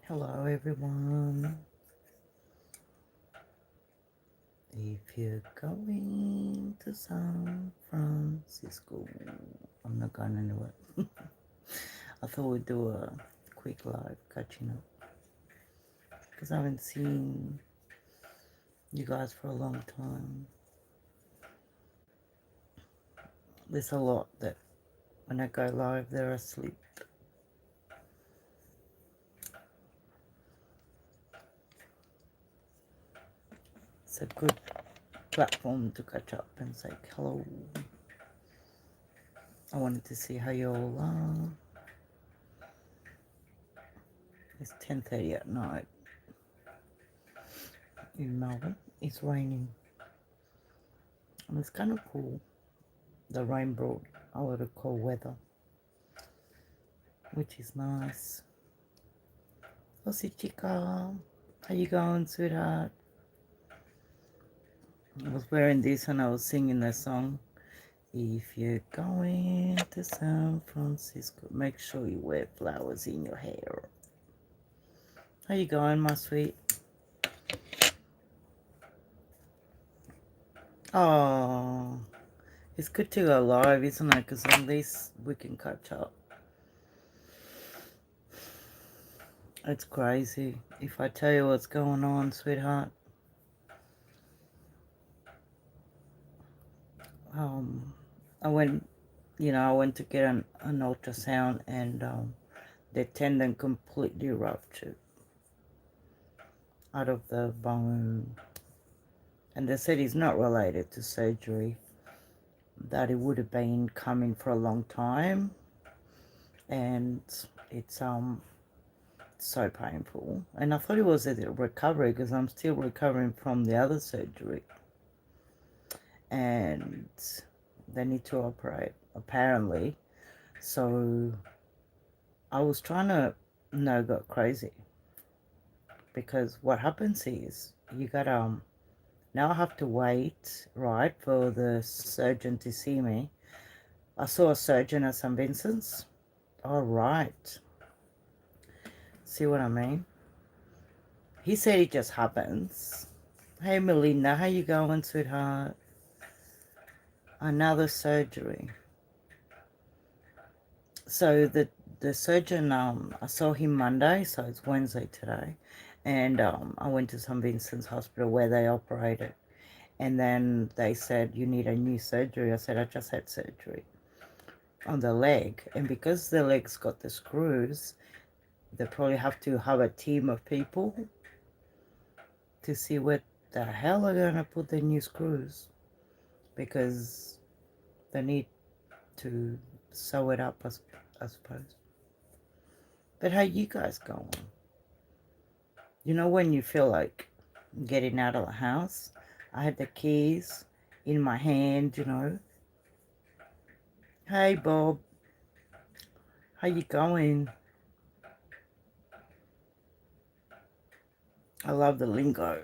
Hello, everyone. If you're going to San Francisco, I'm not going anywhere. I thought we'd do a quick live catching up because I haven't seen you guys for a long time. There's a lot that when I go live, they're asleep. It's a good platform to catch up and say hello. I wanted to see how you all are. It's 10:30 at night in Melbourne. It's raining. And it's kind of cool. The rain brought a lot of cold weather, which is nice. Aussie chica, how you going, sweetheart? I was wearing this and I was singing the song. If you're going to San Francisco, make sure you wear flowers in your hair. How you going, my sweet? Oh, it's good to go live, isn't it? Because at least we can catch up. It's crazy. If I tell you what's going on, sweetheart. I went, I went to get an ultrasound and the tendon completely ruptured out of the bone. And they said it's not related to surgery, that it would have been coming for a long time. And it's so painful. And I thought it was a recovery because I'm still recovering from the other surgery. And they need to operate, apparently. So I was trying to go crazy because what happens is you got now I have to wait, right, for the surgeon to see me. I saw a surgeon at St. Vincent's. All right. See what I mean? He said it just happens. Hey, Melinda, how you going, sweetheart? Another surgery. So the surgeon, I saw him Monday, so it's Wednesday today. And I went to St. Vincent's Hospital where they operated. And then they said, you need a new surgery. I said, I just had surgery on the leg. And because the leg's got the screws, they probably have to have a team of people to see what the hell are going to put the new screws. Because they need to sew it up, I suppose. But how you guys going? You know when you feel like getting out of the house? I had the keys in my hand, Hey, Bob. How you going? I love the lingo.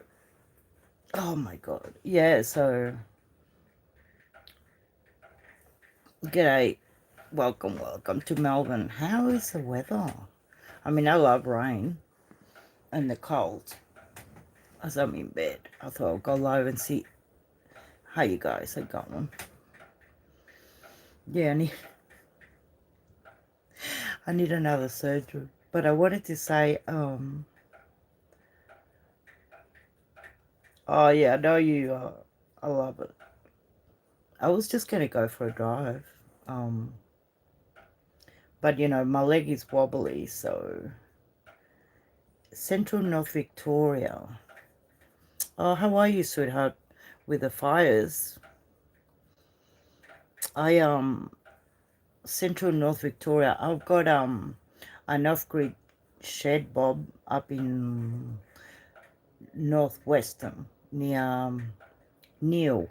Oh, my God. Yeah, so... G'day. Welcome to Melbourne. How is the weather? I mean, I love rain and the cold. As I'm in bed, I thought I'll go live and see how you guys are going. Yeah, I need another surgery. But I wanted to say, oh yeah, I know you, I love it. I was just gonna go for a drive. But my leg is wobbly, so Central North Victoria. Oh, how are you, sweetheart? With the fires, I Central North Victoria. I've got an off-grid shed, Bob, up in northwestern near Neil,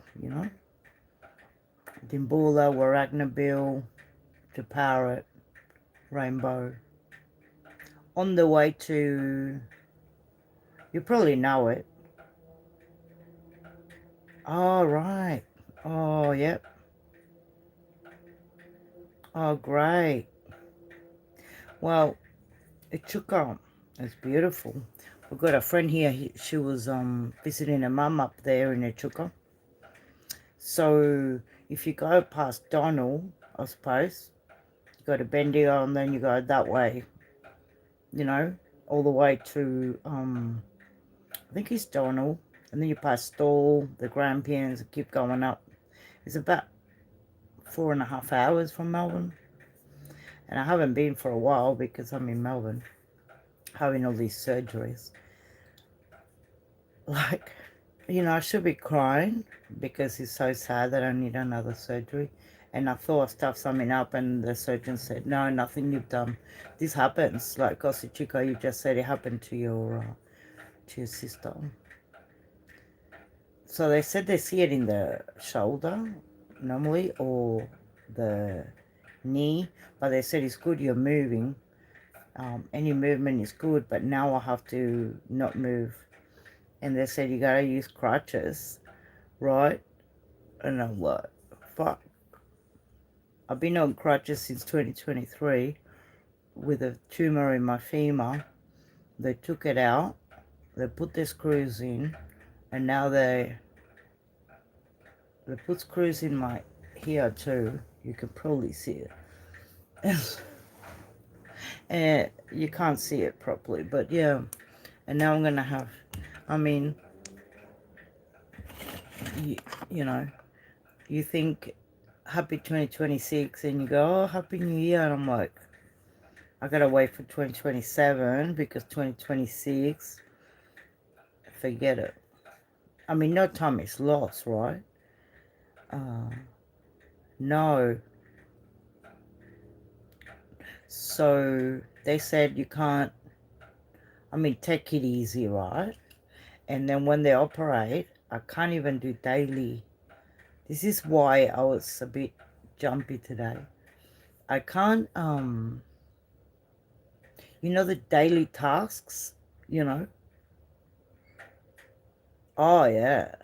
Dimbula, Warragnabill, to Parrot, Rainbow. On the way to, you probably know it. Oh, right. Oh, yep. Oh, great. Well, it took It's beautiful. We've got a friend here. She was visiting her mum up there in Echuca. So if you go past Donald, I suppose, you go to Bendigo and then you go that way, you know, all the way to I think it's Donald, and then you pass Stall, the Grampians, and keep going up. It's about 4.5 hours from Melbourne, and I haven't been for a while because I'm in Melbourne having all these surgeries. Like, I should be crying because it's so sad that I need another surgery. And I thought I stuffed something up, and the surgeon said, "No, nothing you've done. This happens." Like Chico, you just said it happened to your sister. So they said they see it in the shoulder normally or the knee, but they said it's good you're moving. Any movement is good, but now I have to not move. And they said you gotta use crutches, right? And I'm like, fuck. I've been on crutches since 2023 with a tumor in my femur. They took it out, they put the screws in, and now they put screws in my here too. You can probably see it. And you can't see it properly, but yeah. And now I'm gonna have, I mean, you, you know, you think happy 2026 and you go, oh, happy new year. And I'm like, I gotta wait for 2027 because 2026, forget it. I mean, no time is lost, right? Uh, no. So they said you can't, I mean, take it easy, right? And then when they operate, I can't even do daily. This is why I was a bit jumpy today. I can't, the daily tasks, you know? Oh, yeah.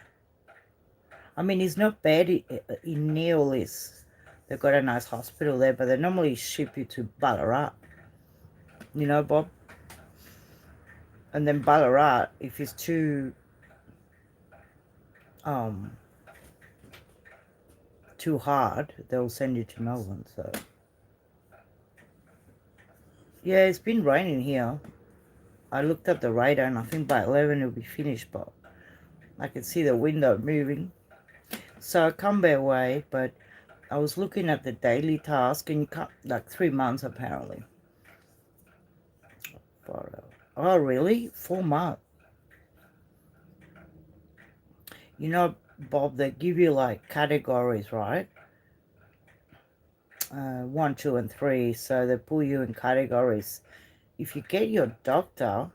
I mean, it's not bad in Neolis. They've got a nice hospital there, but they normally ship you to Ballarat. You know, Bob? And then Ballarat, if it's um too hard, they'll send you to Melbourne. So yeah, it's been raining here. I looked at the radar and I think by 11 it'll be finished, but I can see the window moving. So I come their way, but I was looking at the daily task and you can't, like 3 months apparently. Oh, really? 4 months? You know, Bob, they give you like categories, right? 1, 2, and 3. So they put you in categories. If you get your doctor,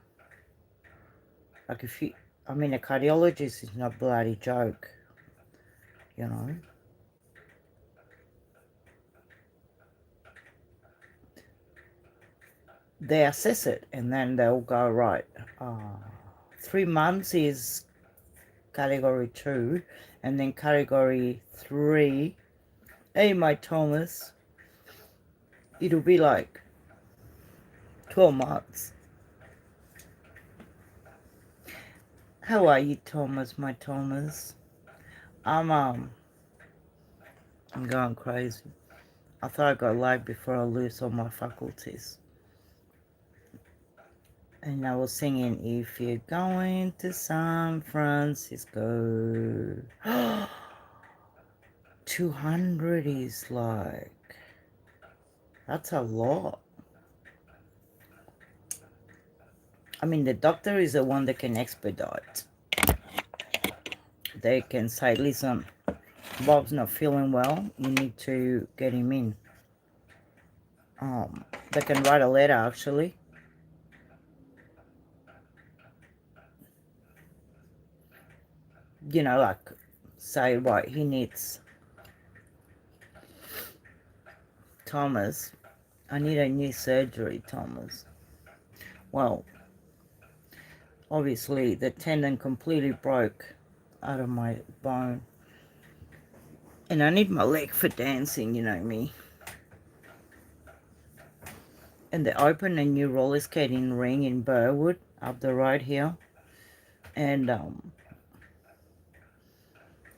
like I mean, a cardiologist is not a bloody joke, you know. They assess it and then they'll go, right, 3 months is category 2, and then category 3, hey, my Thomas, it'll be like 12 months. How are you, Thomas, my Thomas? I'm going crazy. I thought I got live before I lose all my faculties. And I was singing, if you're going to San Francisco. 200 is like, that's a lot. I mean, the doctor is the one that can expedite. They can say, listen, Bob's not feeling well. You need to get him in. They can write a letter, actually. You know, like, say, right, he needs Thomas. I need a new surgery, Thomas. Well, obviously, the tendon completely broke out of my bone. And I need my leg for dancing, you know me. And they opened a new roller skating ring in Burwood up the road here. And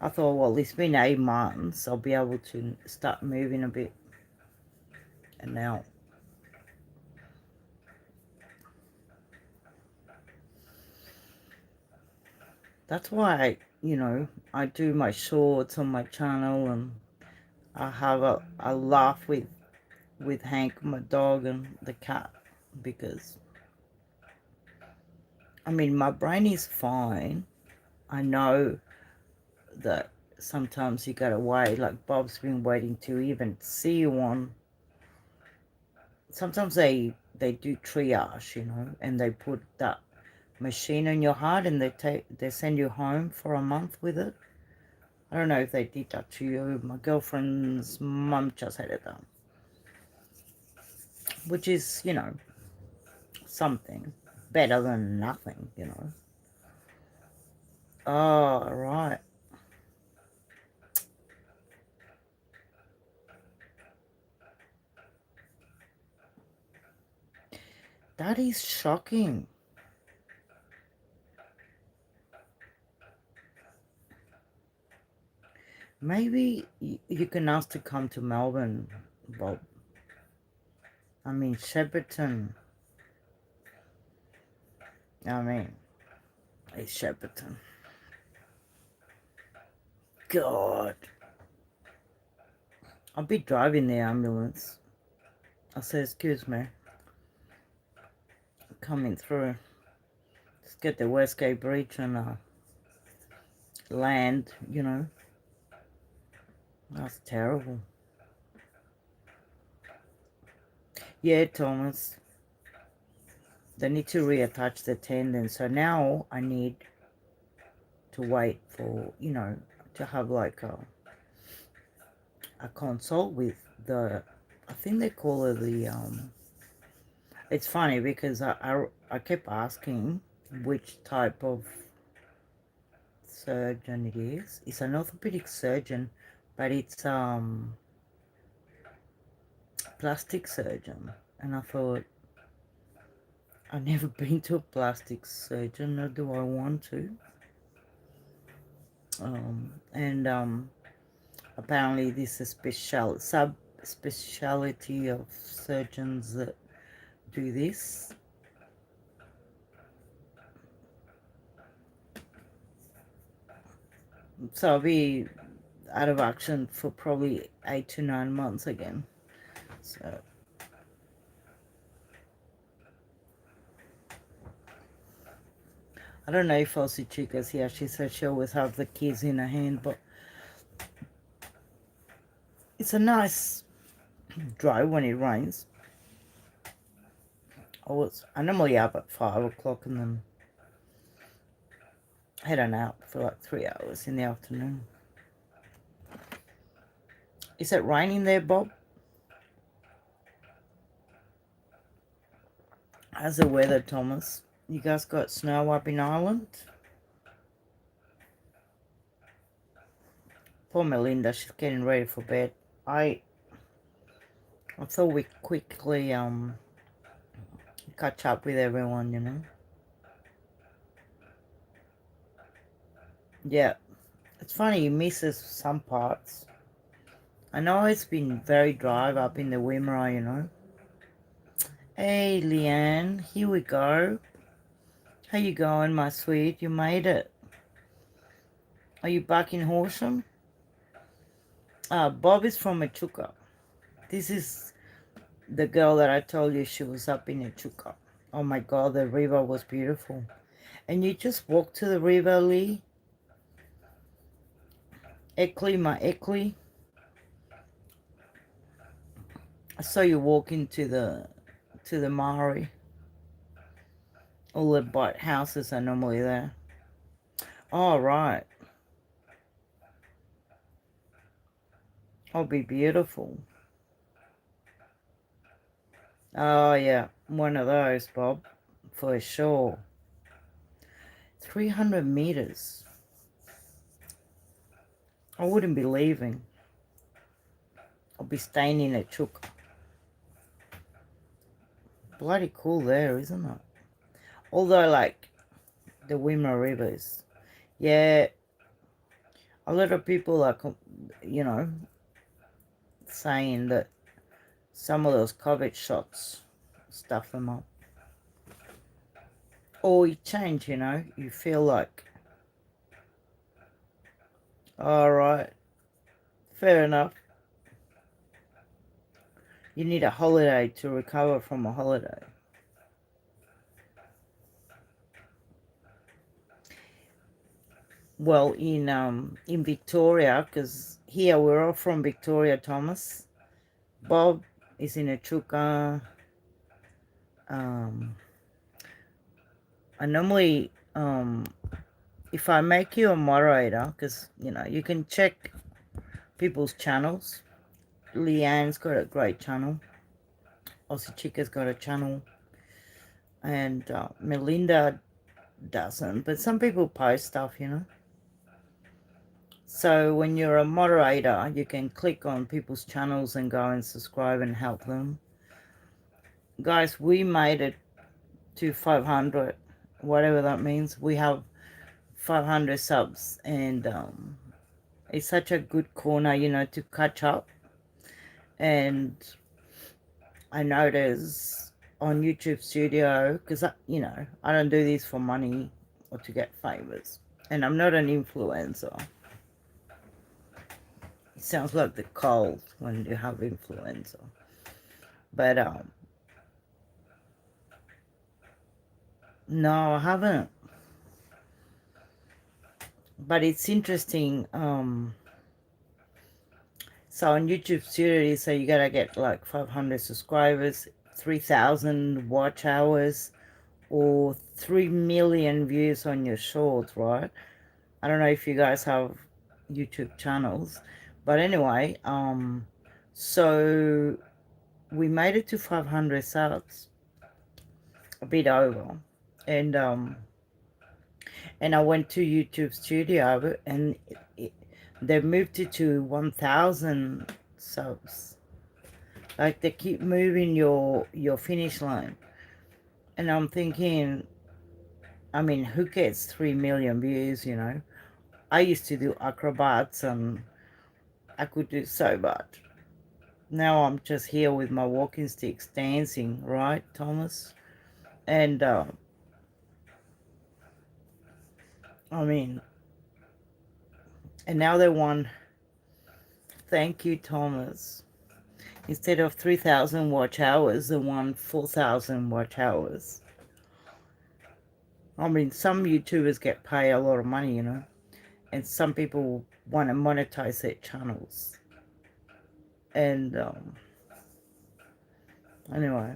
I thought, well, it's been 8 months. I'll be able to start moving a bit. And now, that's why, I do my shorts on my channel, and I have a laugh with Hank, my dog, and the cat. Because, I mean, my brain is fine. I know that sometimes you gotta wait. Like Bob's been waiting to even see you on. Sometimes they do triage, and they put that machine on your heart, and they send you home for a month with it. I don't know if they did that to you. My girlfriend's mum just had it done, which is something better than nothing. Oh, right. That is shocking. Maybe you can ask to come to Melbourne, Bob. I mean, Shepparton. I mean, it's Shepparton. God. I'll be driving the ambulance. I said, excuse me. Coming through. Just get the Westgate Bridge and land. That's terrible. Yeah, Thomas. They need to reattach the tendon. So now I need to wait for, to have like a consult with I think they call it it's funny because I kept asking which type of surgeon it is. It's an orthopedic surgeon, but it's plastic surgeon. And I thought, I've never been to a plastic surgeon, nor do I want to. And apparently this is subspecialty of surgeons that do this. So I'll be out of action for probably 8 to 9 months again. So I don't know if Elsie Chica's here. She said she always have the keys in her hand, but it's a nice drive when it rains. I normally up at 5 o'clock and then head on out for like 3 hours in the afternoon. Is it raining there, Bob? How's the weather, Thomas? You guys got snow up in Ireland? Poor Melinda, she's getting ready for bed. I thought we quickly catch up with everyone. Yeah, it's funny, you misses some parts. I know it's been very dry up in the Wimmera. Hey, Leanne, here we go. How you going, my sweet? You made it. Are you back in Horsham? Bob is from Echuca. This is the girl that I told you she was up in Echuca. Oh my God, the river was beautiful. And you just walk to the river, Lee. Eckley, my Eckley. I saw you walk into the Maori. All the boat houses are normally there. Oh, right. Oh, be beautiful. Oh, yeah. One of those, Bob. For sure. 300 meters. I wouldn't be leaving. I'll be staying in Echuca. Bloody cool there, isn't it? Although, like, the Wimmer Rivers, yeah, a lot of people are, you know, saying that some of those COVID shots stuff them up. Or you change, you know, you feel like, all right, fair enough. You need a holiday to recover from a holiday. Well, in Victoria, because here we're all from Victoria, Thomas. Bob is in Echuca. Um, I normally, if I make you a moderator, because you know you can check people's channels. Leanne's got a great channel. Aussie Chica's got a channel, and Melinda doesn't. But some people post stuff, you know. So when you're a moderator, you can click on people's channels and go and subscribe and help them. Guys, we made it to 500, whatever that means. We have 500 subs, and it's such a good corner, you know, to catch up. And I notice on YouTube Studio, because, you know, I don't do this for money or to get favors. And I'm not an influencer. It sounds like the cold when you have influencer. But no, I haven't. But it's interesting. So on YouTube Studio, so you gotta get like 500 subscribers, 3,000 watch hours, or 3 million views on your shorts, right? I don't know if you guys have YouTube channels, but anyway, so we made it to 500 subs, a bit over, and I went to YouTube Studio, and they moved it to 1,000 subs. Like they keep moving your finish line, and I'm thinking, I mean, who gets 3 million views? You know, I used to do acrobats, and I could do so much. Now I'm just here with my walking sticks dancing, right, Thomas? And I mean, and now they won. Thank you, Thomas. Instead of 3,000 watch hours, they won 4,000 watch hours. I mean, some YouTubers get paid a lot of money, you know, and some people want to monetize their channels. And anyway,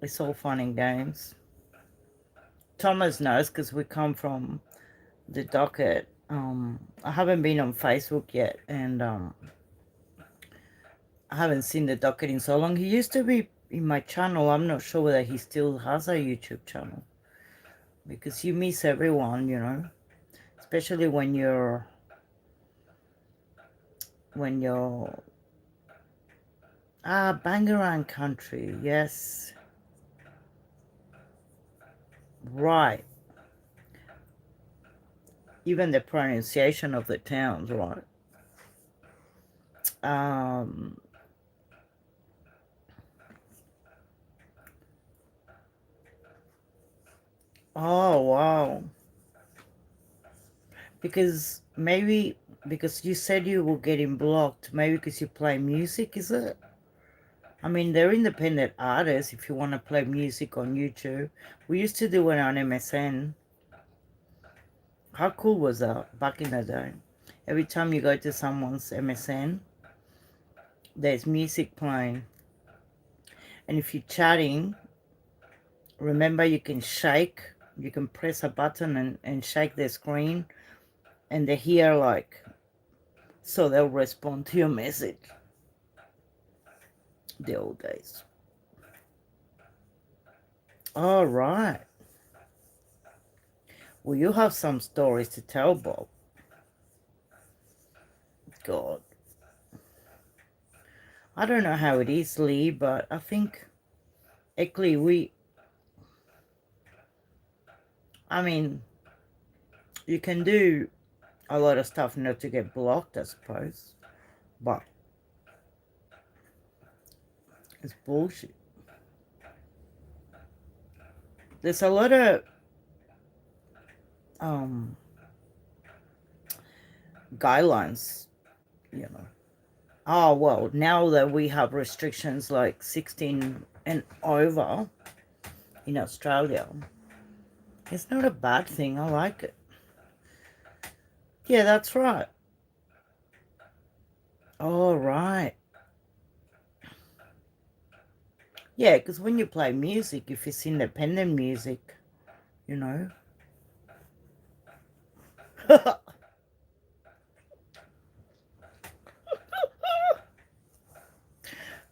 it's all fun and games. Thomas knows because we come from the docket. I haven't been on Facebook yet, and I haven't seen the docket in so long. He used to be in my channel. I'm not sure whether he still has a YouTube channel, because you miss everyone, you know, especially when you're Bangarang country. Yes, right. Even the pronunciation of the towns, right? Um, oh, wow. Because maybe, because you said you were getting blocked, maybe because you play music, is it? I mean, they're independent artists if you want to play music on YouTube. We used to do it on MSN. How cool was that back in the day? Every time you go to someone's MSN, there's music playing. And if you're chatting, remember you can shake, you can press a button and shake the screen, and they hear like, so they'll respond to your message. The old days. All right. Well, you have some stories to tell, Bob. God. I don't know how it is, Lee, but I think Actually, I mean, you can do a lot of stuff not to get blocked, I suppose. But it's bullshit. There's a lot of um, guidelines, you know. Oh, well, now that we have restrictions like 16 and over in Australia, it's not a bad thing. I like it. Yeah, that's right. Oh, right. Yeah, because when you play music, if it's independent music, you know.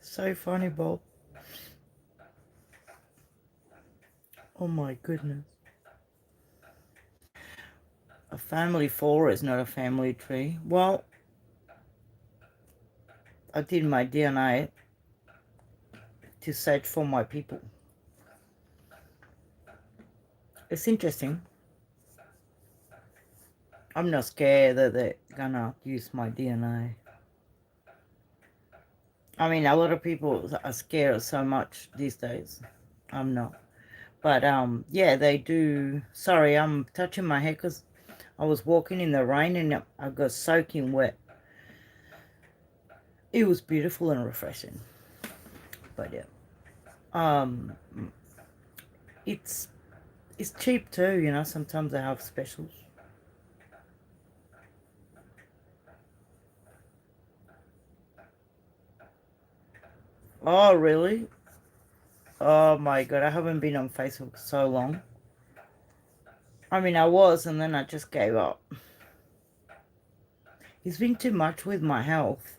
So funny, Bob. Oh my goodness. A family floor is not a family tree. Well, I did my DNA to search for my people. It's interesting. I'm not scared that they're gonna use my DNA. I mean, a lot of people are scared so much these days. I'm not. But yeah, they do. Sorry, I'm touching my head because I was walking in the rain and I got soaking wet. It was beautiful and refreshing. But yeah, um, it's it's cheap too. You know, sometimes they have specials. Oh really? Oh my god, I haven't been on Facebook so long. I mean, I was, and then I just gave up. It's been too much with my health.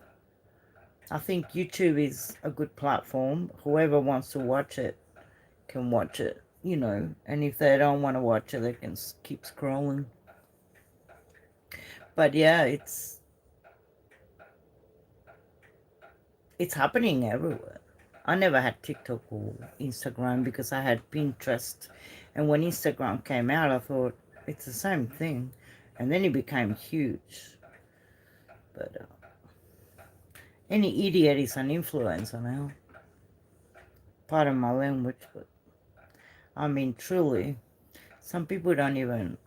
I think YouTube is a good platform. Whoever wants to watch it can watch it, you know. And if they don't want to watch it, they can keep scrolling. But yeah, it's happening everywhere. I never had TikTok or Instagram because I had Pinterest. And when Instagram came out, I thought it's the same thing. And then it became huge. But any idiot is an influencer now. Pardon my language, but I mean, truly, some people don't even,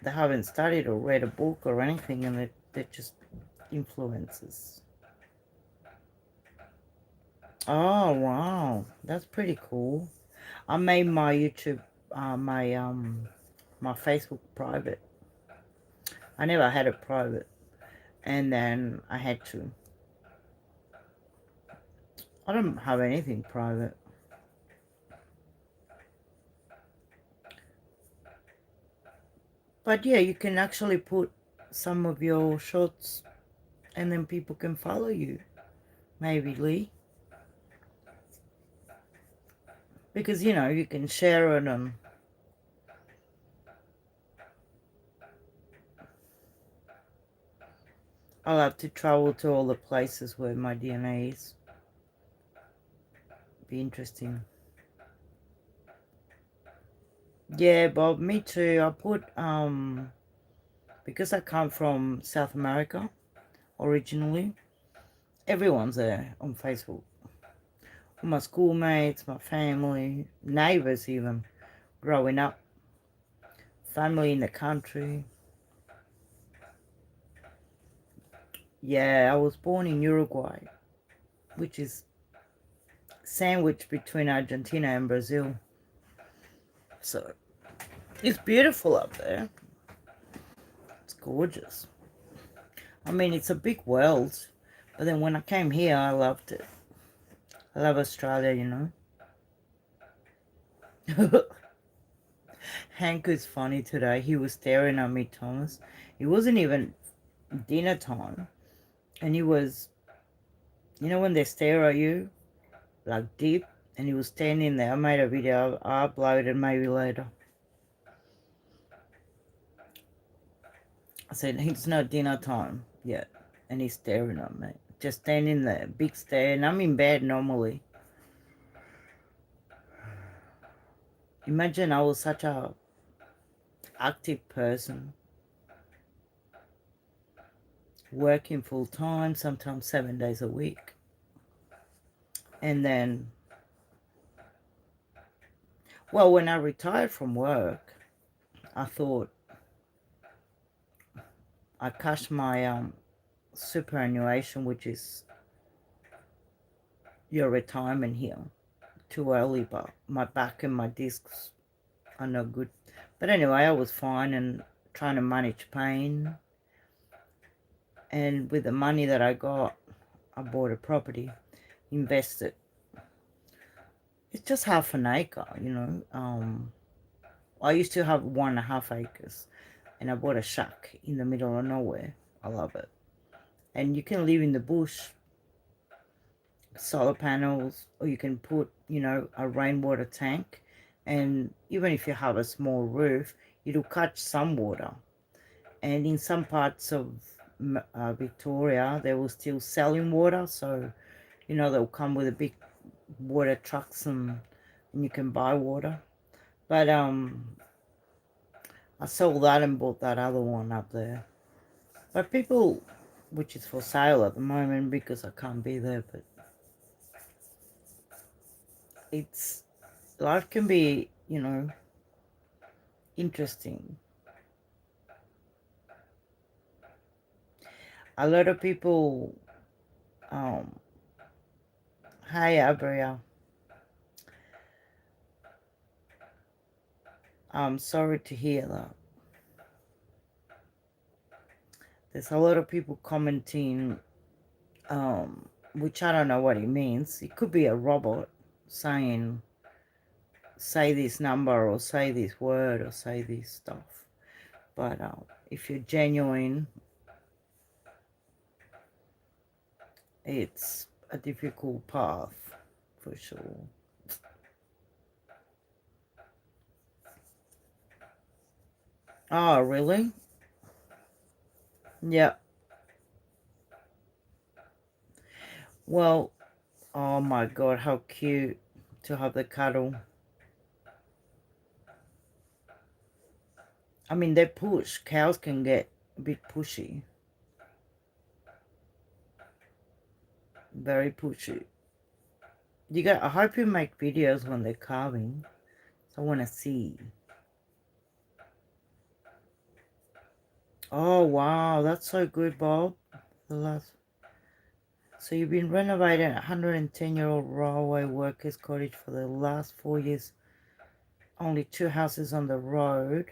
they haven't studied or read a book or anything, and they're just influencers. Oh, wow. That's pretty cool. I made my YouTube, my Facebook private. I never had it private, and then I had to. I don't have anything private. But yeah, you can actually put some of your shots and then people can follow you. Maybe, Lee. Because, you know, you can share it and I'll have to travel to all the places where my DNA is. Be interesting. Yeah, Bob, me too. I put, because I come from South America originally, everyone's there on Facebook. My schoolmates, my family, neighbors even, growing up, family in the country. Yeah, I was born in Uruguay, which is sandwiched between Argentina and Brazil. So it's beautiful up there. It's gorgeous. I mean, it's a big world, but then when I came here, I loved it. I love Australia, you know. Hank is funny today. He was staring at me, Thomas. It wasn't even dinner time, and he was, you know, when they stare at you like deep, and he was standing there. I made a video. I'll upload it maybe later. I said, it's not dinner time yet. And he's staring at me. just stand in the big stair, and I'm in bed normally. Imagine I was such a active person, working full time, sometimes 7 days a week. And then, well, when I retired from work, I thought I cashed my superannuation, which is your retirement here, too early, but my back and my discs are no good. But anyway, I was fine and trying to manage pain. And with the money that I got, I bought a property, invested. It's just half an acre, you know. I used to have 1.5 acres, and I bought a shack in the middle of nowhere. I love it. And you can live in the bush, solar panels, or you can put, you know, a rainwater tank. And even if you have a small roof, it'll catch some water. And in some parts of Victoria, they will still selling water. So, you know, they'll come with a big water trucks, and you can buy water. But I sold that and bought that other one up there. But people, which is for sale at the moment because I can't be there, but it's, life can be, you know, interesting. A lot of people, um, hi Abria, I'm sorry to hear that. There's a lot of people commenting, which I don't know what it means. It could be a robot saying, say this number or say this word or say this stuff. But if you're genuine, it's a difficult path for sure. Oh, really? Yeah. Well, oh my God, how cute to have the cattle. I mean, they push. Cows can get a bit pushy. Very pushy. I hope you make videos when they're calving. So I want to see. Oh, wow. That's so good, Bob. The last. So you've been renovating a 110-year-old railway workers' cottage for the last 4 years. Only 2 houses on the road,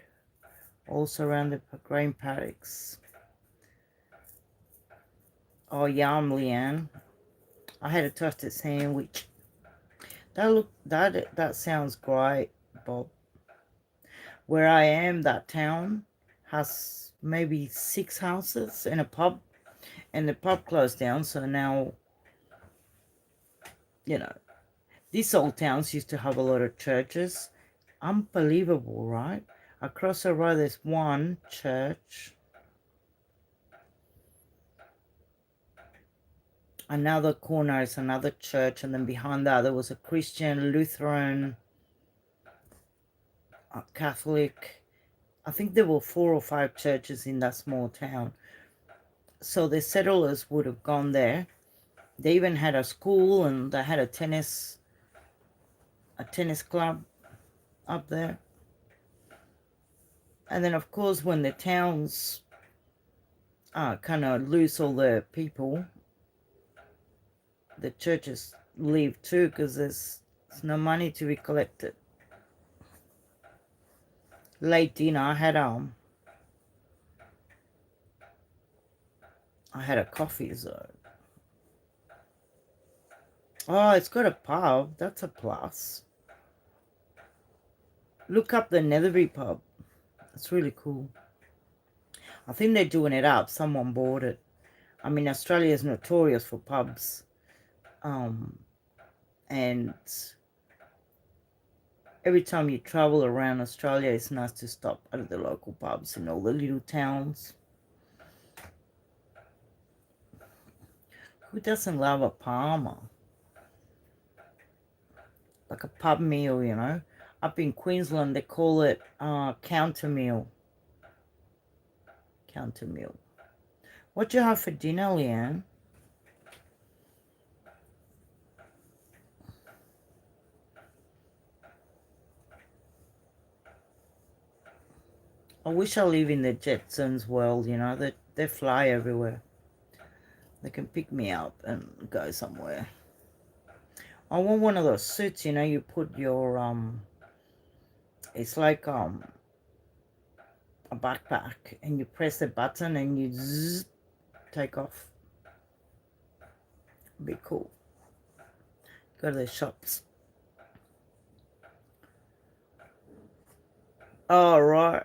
all surrounded by grain paddocks. Oh, yum, Leanne. I had a toasted sandwich. That sounds great, Bob. Where I am, that town has maybe 6 houses and a pub, and the pub closed down. So now, you know, these old towns used to have a lot of churches. Unbelievable, right? Across the road, there's one church, another corner is another church, and then behind that there was a Christian, Lutheran, Catholic. I think there were 4 or 5 churches in that small town. So the settlers would have gone there. They even had a school, and they had a tennis club up there. And then of course when the towns kind of lose all the people, the churches leave too, because there's no money to be collected. Late dinner, I had a coffee though. Oh, it's got a pub. That's a plus. Look up the Netherby pub. It's really cool. I think they're doing it up. Someone bought it. I mean, Australia is notorious for pubs. And every time you travel around Australia, it's nice to stop at the local pubs in all the little towns. Who doesn't love a Palmer? Like a pub meal, you know. Up in Queensland, they call it counter meal. Counter meal. What do you have for dinner, Leanne? I wish I live in the Jetsons world, you know. They fly everywhere. They can pick me up and go somewhere. I want one of those suits, you know, you put your it's like a backpack and you press the button and you zzz, take off. Be cool. Go to the shops. Oh, right.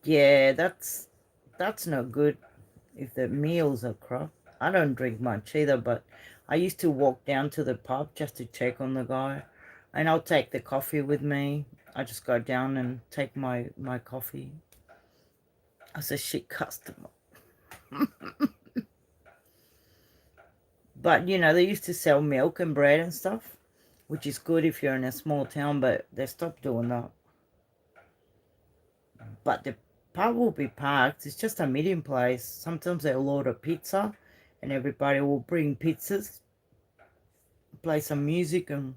Yeah, that's no good if the meals are crap. I don't drink much either, but I used to walk down to the pub just to check on the guy, and I'll take the coffee with me. I just go down and take my coffee. I was a shit customer. But you know, they used to sell milk and bread and stuff, which is good if you're in a small town, but they stopped doing that. But the pub will be packed. It's just a meeting place. Sometimes they'll order pizza and everybody will bring pizzas, play some music, and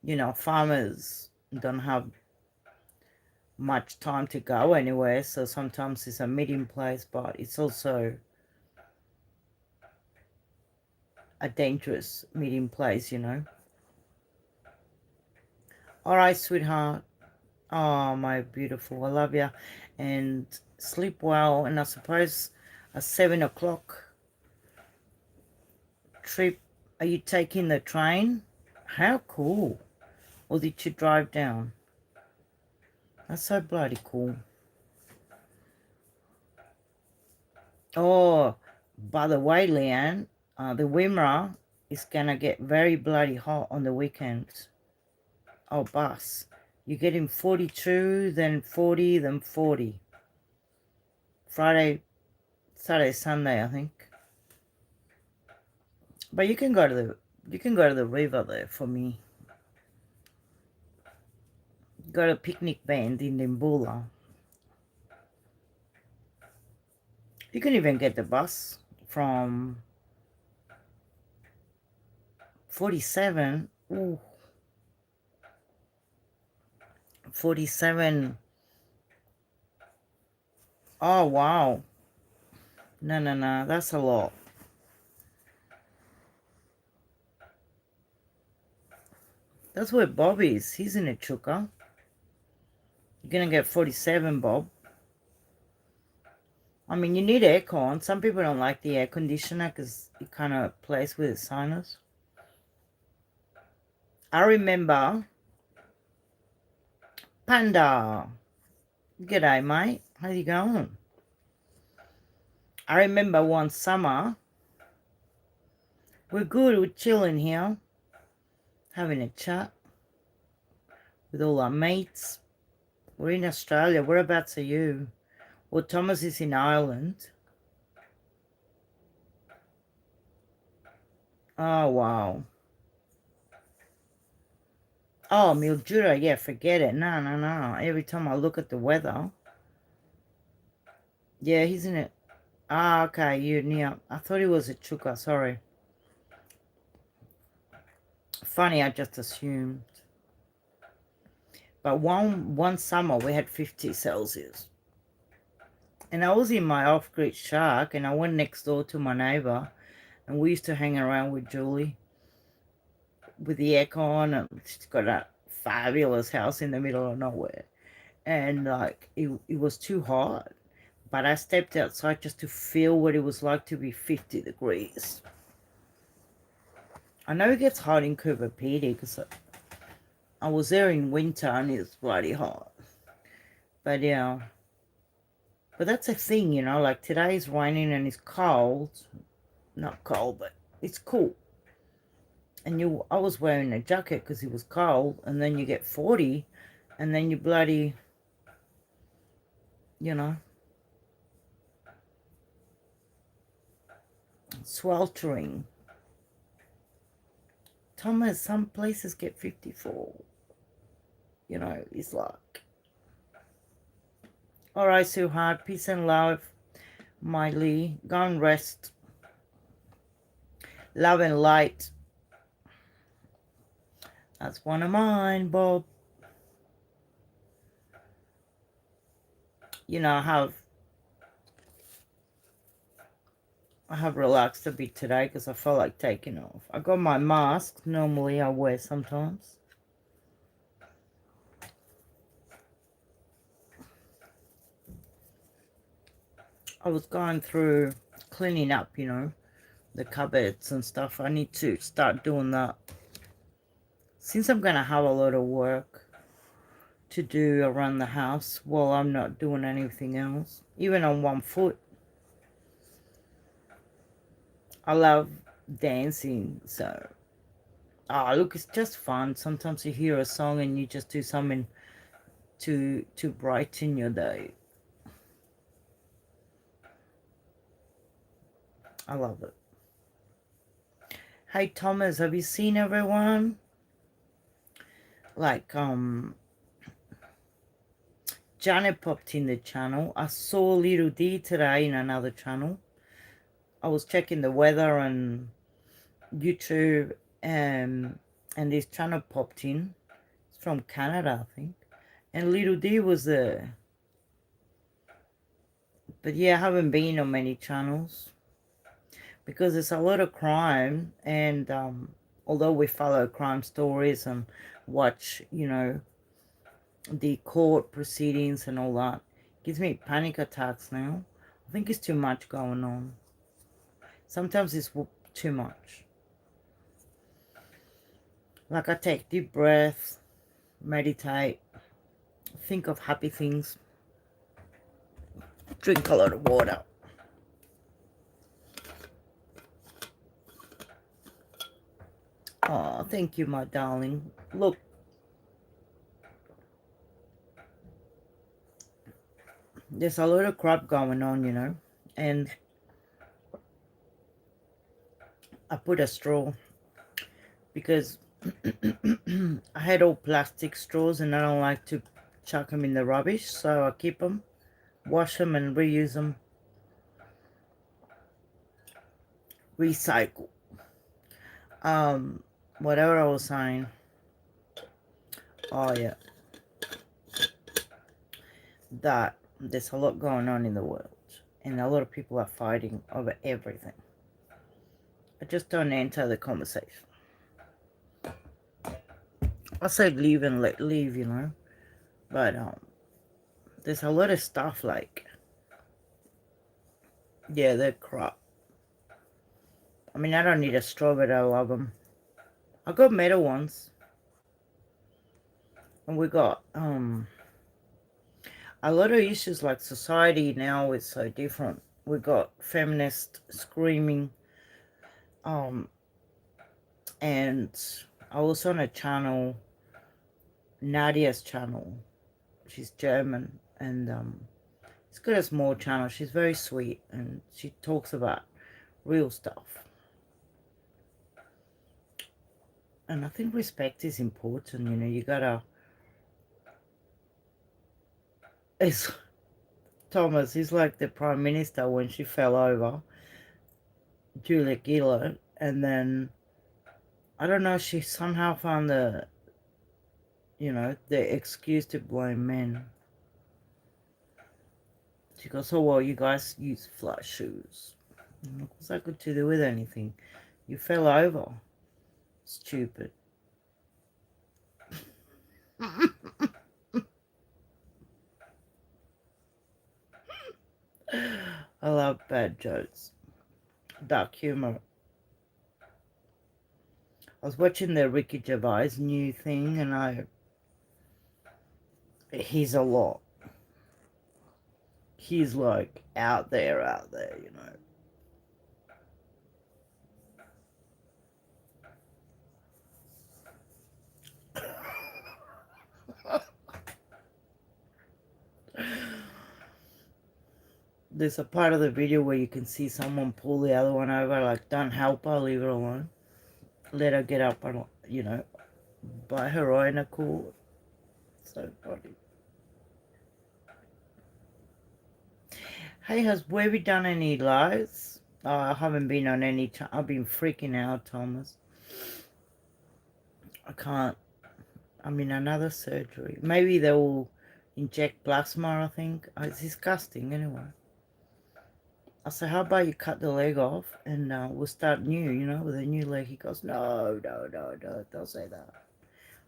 you know, farmers don't have much time to go anywhere, so sometimes it's a meeting place, but it's also a dangerous meeting place, you know. All right, sweetheart. Oh, my beautiful. I love you. And sleep well. And I suppose a 7 o'clock trip. Are you taking the train? How cool. Or did you drive down? That's so bloody cool. Oh, by the way, Leanne, the Wimmera is going to get very bloody hot on the weekends. Oh, bus. You're getting 42, then 40, then 40. Friday, Saturday, Sunday, I think. But you can go to the river there for me. Go to picnic band in Nimbula. You can even get the bus from 47. Ooh, 47. Oh, wow. No, no, no. That's a lot. That's where Bob is. He's in a chuka. You're going to get 47, Bob. I mean, you need aircon. Some people don't like the air conditioner because it kind of plays with the sinus. I remember Panda. G'day, mate. How you going? I remember one summer, we're good, we're chilling here, having a chat with all our mates. We're in Australia. Whereabouts are you? Well, Thomas is in Ireland. Oh, wow. Oh, Mildura, yeah, forget it. No, no, no. Every time I look at the weather. Yeah, he's in it. Ah, okay, you're near. I thought he was a chuka, sorry. Funny, I just assumed. But one summer we had 50 Celsius. And I was in my off-grid shack and I went next door to my neighbor and we used to hang around with Julie with the aircon, and she's got a fabulous house in the middle of nowhere. And like it was too hot. But I stepped outside just to feel what it was like to be 50 degrees. I know it gets hot in Cooper Pedy because I was there in winter and it's bloody hot. But yeah. But that's a thing, you know, like today's raining and it's cold. Not cold, but it's cool. And I was wearing a jacket because it was cold, and then you get 40, and then you bloody you know, sweltering. Thomas, some places get 54. You know, it's like, all right, sweetheart, peace and love, Miley. Go and rest. Love and light. That's one of mine, Bob. You know, I have relaxed a bit today because I felt like taking off. I got my mask. Normally I wear sometimes. I was going through cleaning up, you know, the cupboards and stuff. I need to start doing that. Since I'm going to have a lot of work to do around the house while I'm not doing anything else, even on one foot. I love dancing, so look, it's just fun. Sometimes you hear a song and you just do something to brighten your day. I love it. Hey Thomas, have you seen everyone? Like Janet popped in the channel. I saw Little D today in another channel. I was checking the weather on YouTube, and this channel popped in. It's from Canada, I think. And Little D was there. But yeah, I haven't been on many channels because there's a lot of crime, and although we follow crime stories and watch, you know, the court proceedings and all that, it gives me panic attacks now. I think it's too much going on. Sometimes it's too much. Like I take deep breaths, meditate, think of happy things, drink a lot of water. Oh, thank you, my darling. Look, there's a lot of crap going on, you know, and I put a straw because I had all plastic straws and I don't like to chuck them in the rubbish, so I keep them, wash them and reuse them. Recycle. Whatever I was saying. Oh yeah. That there's a lot going on in the world and a lot of people are fighting over everything. I just don't enter the conversation. I said leave and let leave, you know. But there's a lot of stuff like, yeah, they're crap. I mean, I don't need a straw, but I love them. I got metal ones. And we got a lot of issues, like society now is so different. We got feminists screaming, and I was on a channel, Nadia's channel. She's German, and it's got a small channel. She's very sweet, and she talks about real stuff. And I think respect is important, you know. You gotta, it's Thomas, he's like the Prime Minister when she fell over, Julia Gillard, and then I don't know, she somehow found the, you know, the excuse to blame men. She goes, oh, well, you guys use flat shoes. What's that got to do with anything? You fell over. Stupid. I love bad jokes. Dark humor. I was watching the Ricky Gervais new thing, and he's a lot. He's like out there, you know. There's a part of the video where you can see someone pull the other one over, like, don't help her, leave her alone. Let her get up and, by her own accord. So funny. Hey, where we done any lives? I haven't been on any. I've been freaking out, Thomas. I can't. I'm in another surgery. Maybe they will inject plasma, I think. It's disgusting, anyway. I said, how about you cut the leg off and we'll start new, with a new leg. He goes, no, no, no, no, don't say that.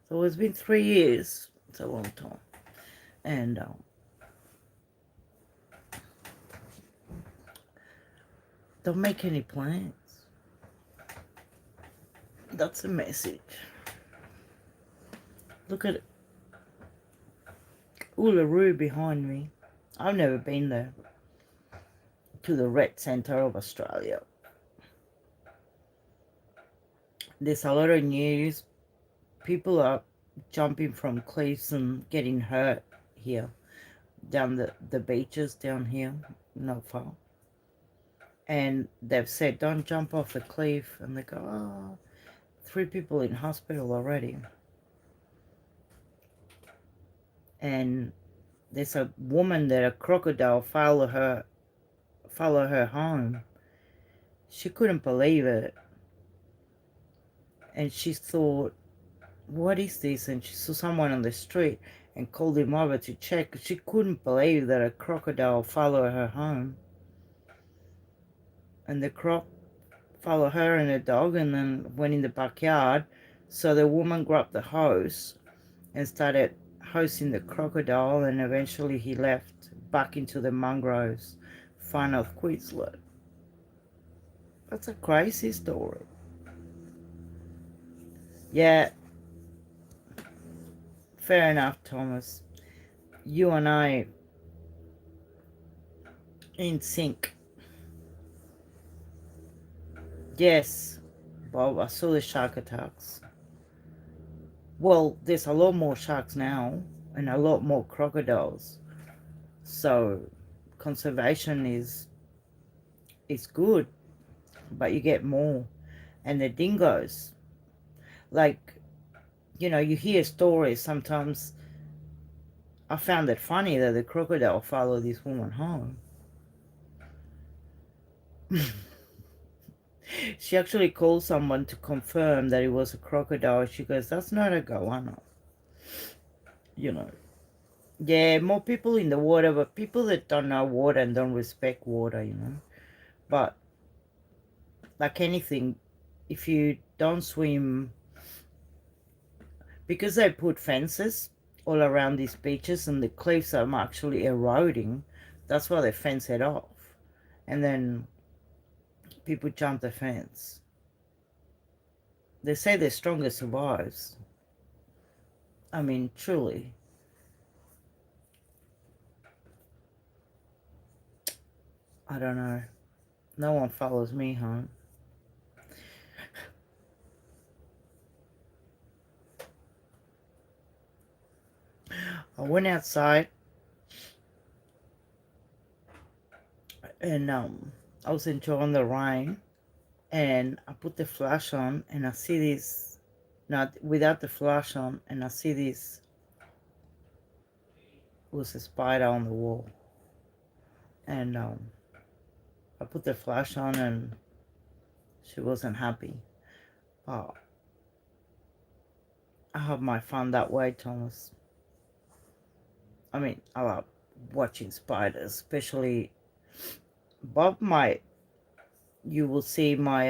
So it's been 3 years. It's a long time. And don't make any plans. That's a message. Look at Uluru behind me. I've never been there. To the Red Centre of Australia. There's a lot of news. People are jumping from cliffs and getting hurt here. Down the beaches down here, not far. And they've said, don't jump off the cliff. And they go, oh, 3 people in hospital already. And there's a woman that a crocodile followed her home. She couldn't believe it. And she thought, what is this? And she saw someone on the street and called him over to check. She couldn't believe that a crocodile followed her home. And the croc followed her and the dog and then went in the backyard. So the woman grabbed the hose and started hosing the crocodile, and eventually he left back into the mangroves far north Queensland. That's a crazy story. Yeah, fair enough, Thomas. You and I in sync. Yes, Bob, I saw the shark attacks. Well, there's a lot more sharks now and a lot more crocodiles. So conservation is good, but you get more. And the dingoes, like, you hear stories sometimes. I found it funny that the crocodile followed this woman home. She actually called someone to confirm that it was a crocodile. She goes, that's not a goanna. Yeah, more people in the water, but people that don't know water and don't respect water, But like anything, if you don't swim, because they put fences all around these beaches and the cliffs are actually eroding, that's why they fence it off. And then people jump the fence. They say the strongest survives. I mean, truly. I don't know. No one follows me home. I went outside and I was enjoying the rain, and I put the flash on and I see this, not without the flash on, and I see this was a spider on the wall. And I put the flash on and she wasn't happy. But I have my fun that way, Thomas. I mean, I love watching spiders, especially Bob might. You will see my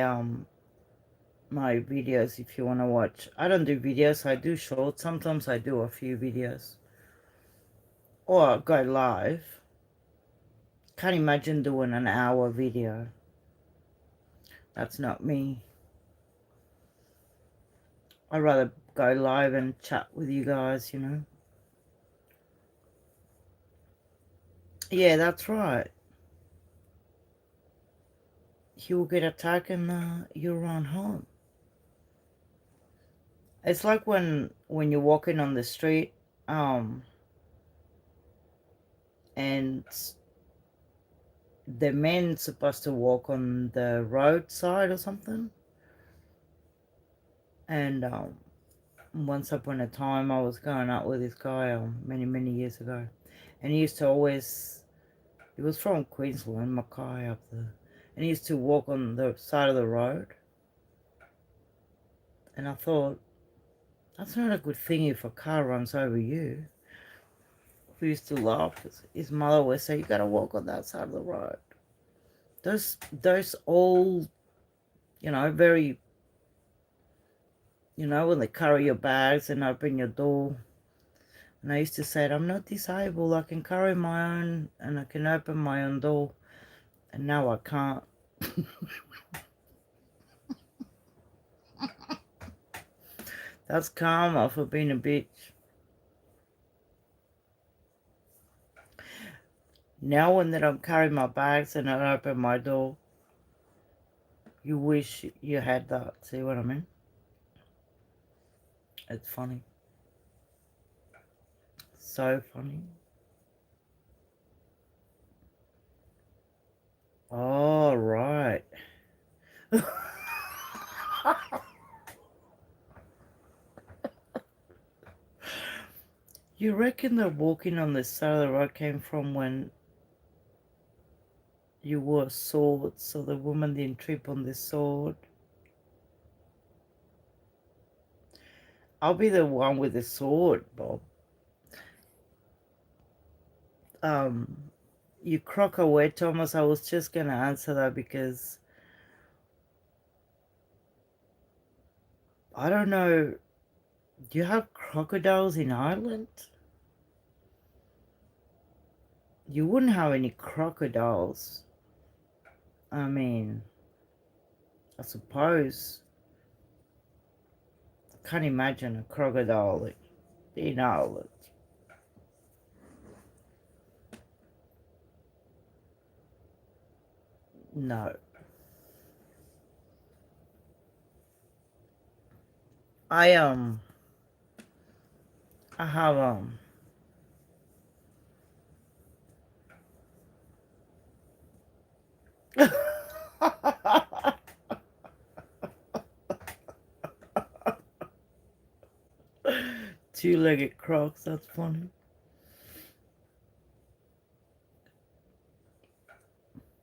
videos if you want to watch. I don't do videos, I do shorts. Sometimes I do a few videos. Or go live. Can't imagine doing an hour video. That's not me. I'd rather go live and chat with you guys, Yeah, that's right. He will get attacked and you'll run home. It's like when you're walking on the street, and the men supposed to walk on the roadside or something. And once upon a time, I was going out with this guy many, many years ago. And he used to always, he was from Queensland, Mackay up there. And he used to walk on the side of the road. And I thought, that's not a good thing if a car runs over you. We used to laugh because his mother would say, you gotta walk on that side of the road. Those old, very, when they carry your bags and open your door. And I used to say, I'm not disabled. I can carry my own and I can open my own door. And now I can't. That's karma for being a bitch. Now when that I'm carrying my bags and I open my door, you wish you had that. See what I mean? It's funny. So funny. All right. You reckon the walking on the side of the road came from when you wore a sword so the woman didn't trip on the sword? I'll be the one with the sword, Bob. Um, you crock away, Thomas. I was just gonna answer that because I don't know. Do you have crocodiles in Ireland? You wouldn't have any crocodiles. I mean, I suppose. I can't imagine a crocodile in Ireland. No. I I have two-legged crocs. That's funny.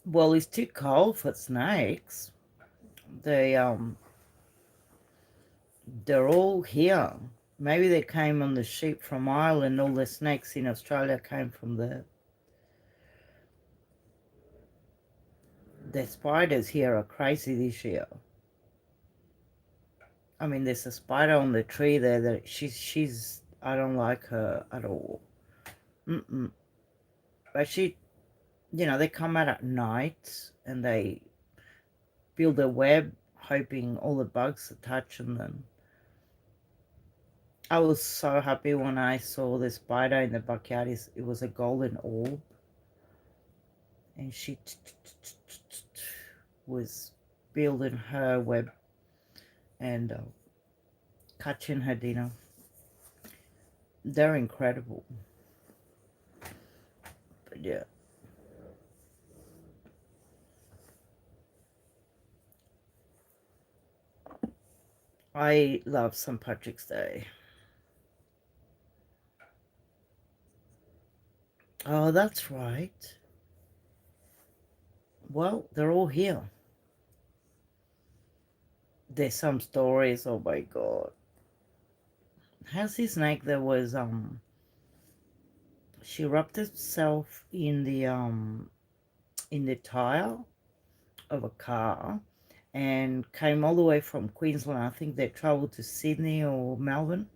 Well, it's too cold for snakes. They they're all here. Maybe they came on the ship from Ireland. All the snakes in Australia came from there. The spiders here are crazy this year. I mean, there's a spider on the tree there that she's I don't like her at all. Mm-mm. But they come out at night and they build a web hoping all the bugs are touching them. I was so happy when I saw the spider in the backyard. It was a golden orb, and she was building her web and catching her dinner. They're incredible. But yeah, I love St. Patrick's Day. Oh, that's right. Well, they're all here. There's some stories. Oh my god. How's this snake that was she wrapped herself in the tire of a car and came all the way from Queensland. I think they traveled to Sydney or Melbourne.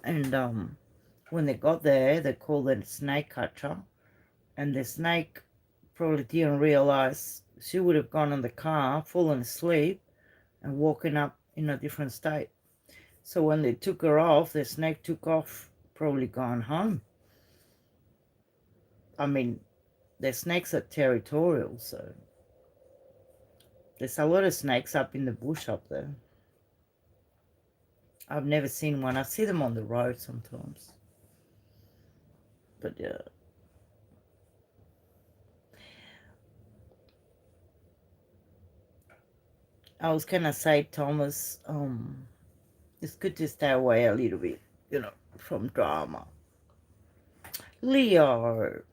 And when they got there, they called it a snake catcher. And the snake probably didn't realize she would have gone in the car, fallen asleep, and woken up in a different state. So when they took her off, the snake took off, probably gone home. I mean, the snakes are territorial, so there's a lot of snakes up in the bush up there. I've never seen one. I see them on the road sometimes. But yeah. I was gonna say, Thomas, it's good to stay away a little bit, from drama. Leo,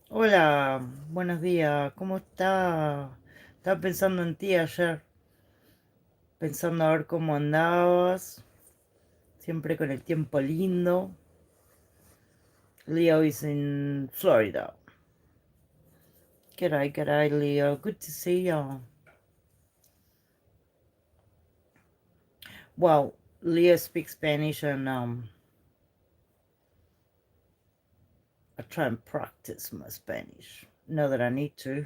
hola, buenos días, ¿cómo está? Estaba pensando en ti ayer, pensando a ver cómo andabas, siempre con el tiempo lindo. Leo is in Florida. G'day, Leo. Good to see you. Well, Leo speaks Spanish, and I try and practice my Spanish. Know that I need to.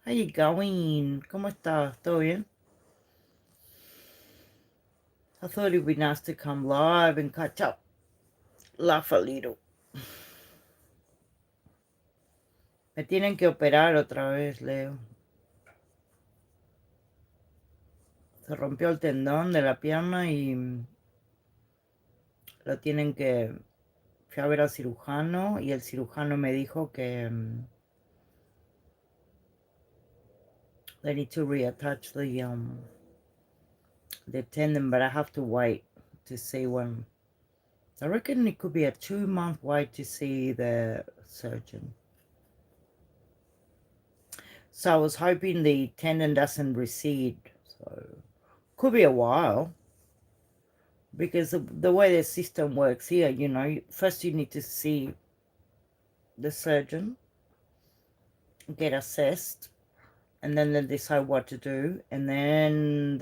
How you going? ¿Cómo estás? ¿Todo bien? I thought it'd be nice to come live and catch up, laugh a little. Me tienen que operar otra vez, Leo. Se rompió el tendón de la pierna y lo tienen que... Fui a ver al cirujano y el cirujano me dijo que they need to reattach the tendon, but I have to wait to see when. I reckon it could be a 2-month wait to see the surgeon. So I was hoping the tendon doesn't recede. So could be a while. Because the way the system works here, first you need to see the surgeon, get assessed, and then they decide what to do, and then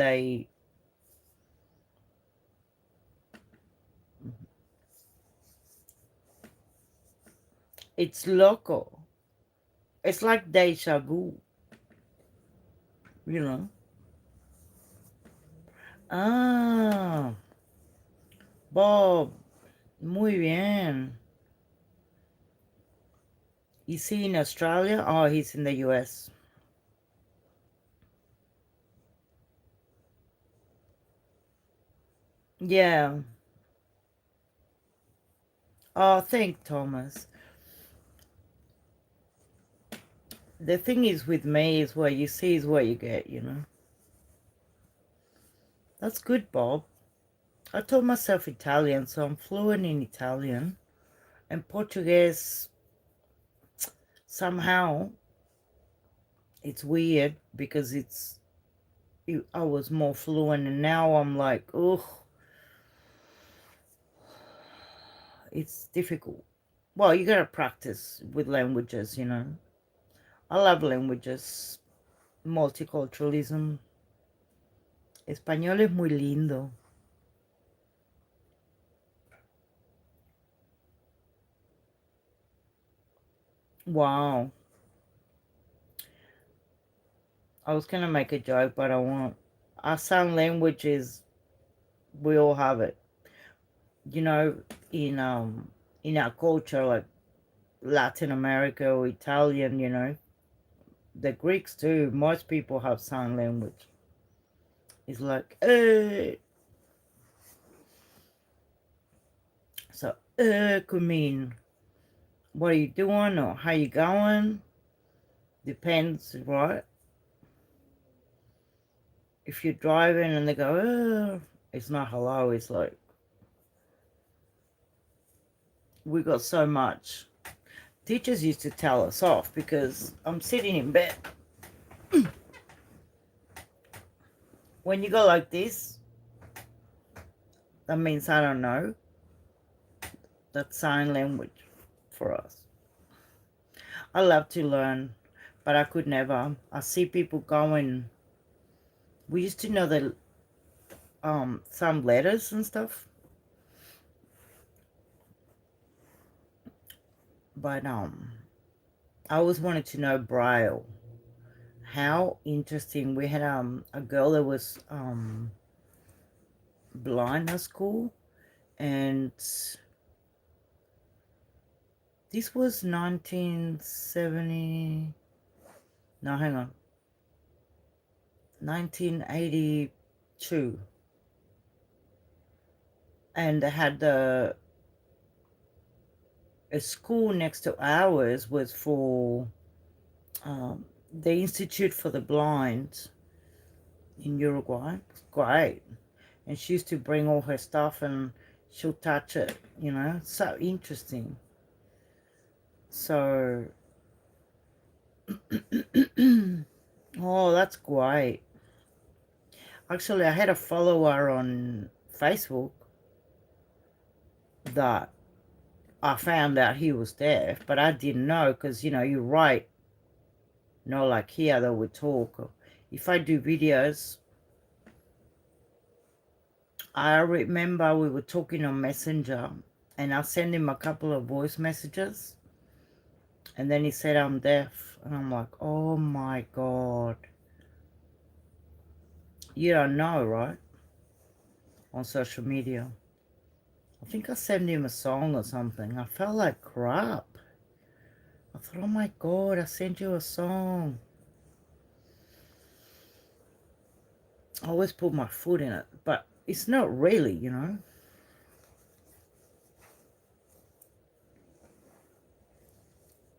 it's local. It's like deja vu, you know. Ah, Bob, muy bien. Is he in Australia? Oh, he's in the US. Yeah. Oh, thank Thomas. The thing is with me is what you see is what you get. That's good, Bob. I taught myself Italian, so I'm fluent in Italian. And Portuguese, somehow, it's weird because I was more fluent, and now I'm like, ugh, it's difficult. Well, you gotta practice with languages. I love languages. Multiculturalism. Español es muy lindo. Wow. I was gonna make a joke, but I won't. Our sign language is, we all have it. You know, in our culture, like Latin America or Italian, the Greeks too. Most people have sign language. It's like, so, could mean, what are you doing or how you going? Depends, right? If you're driving and they go, it's not hello, it's like, we got so much. Teachers used to tell us off because I'm sitting in bed. When you go like this, that means I don't know. That's sign language for us. I love to learn, but I could never. I see people going. We used to know the some letters and stuff, but I always wanted to know Braille. How interesting. We had a girl that was blind at school, and this was 1970. No, hang on. 1982. And they had a school next to ours was for the Institute for the Blind. in Uruguay. It's great. And she used to bring all her stuff and she'll touch it, you know. It's so interesting. So, oh, that's great. Actually, I had a follower on Facebook that I found out he was deaf, but I didn't know because, you know, you write, not like here that we talk. If I do videos, I remember we were talking on Messenger and I sent him a couple of voice messages and then he said I'm deaf. And I'm like, oh my God. You don't know, right? On social media. I think I sent him a song or something. I felt like crap. I thought, oh my God, I sent you a song. I always put my foot in it, but it's not really, you know.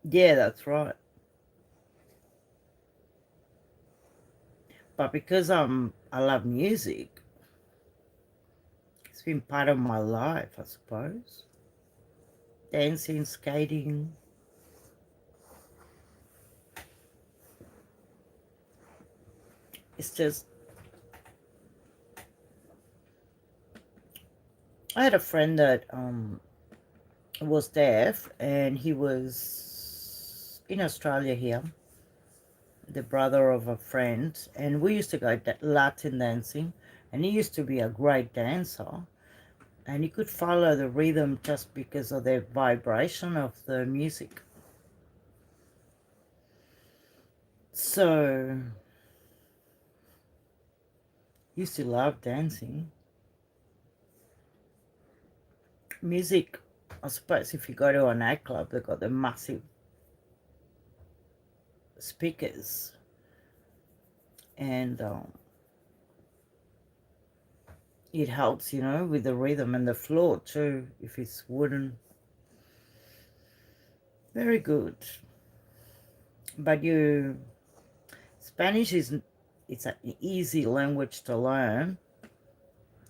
Yeah, that's right. But because I love music, it's been part of my life, I suppose. Dancing, skating. It's just I had a friend that was deaf and he was in Australia here, the brother of a friend, and we used to go Latin dancing and he used to be a great dancer and he could follow the rhythm just because of the vibration of the music. So used to love dancing. Music, I suppose if you go to a nightclub, they've got the massive speakers and it helps, you know, with the rhythm and the floor too, if it's wooden. Very good. But Spanish is, it's an easy language to learn